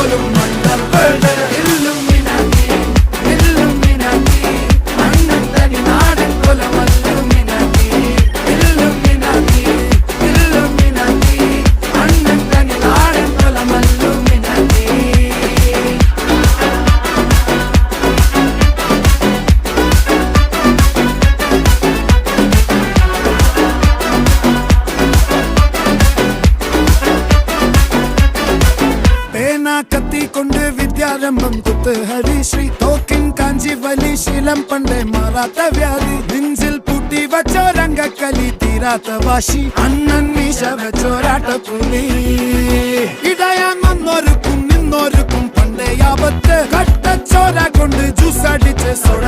പോലും മണ്ടപ്പേട് Illuminati Illuminati അണ്ണൻ തനി നാടൻ കൊലമല്ലുമിനാറ്റി ഇല്ലുമിനാറ്റി ഇല്ലുമിനാറ്റി അണ്ണൻ തനി നാടൻ കൊലമല്ലുമിനാറ്റി. കത്തി കൊണ്ട് വിദ്യാരംഭം കുത്ത് ഹരിശ്രീ തോക്കിൻ കാഞ്ചി വലി ശീലം പണ്ടേ മാറാത്ത വ്യാധി നെഞ്ചിൽ പൂട്ടി വച്ചോരംഗക്കലി തീരാത്ത വാശി അണ്ണൻ മീശ വെച്ചോരാട്ട പുലി ഇടയാൻ വന്നോർക്കും നിന്നോർക്കും പണ്ടേ ആപത്ത് കട്ടച്ചോര കൊണ്ട് ജ്യൂസ് അടിച്ച് സോഡ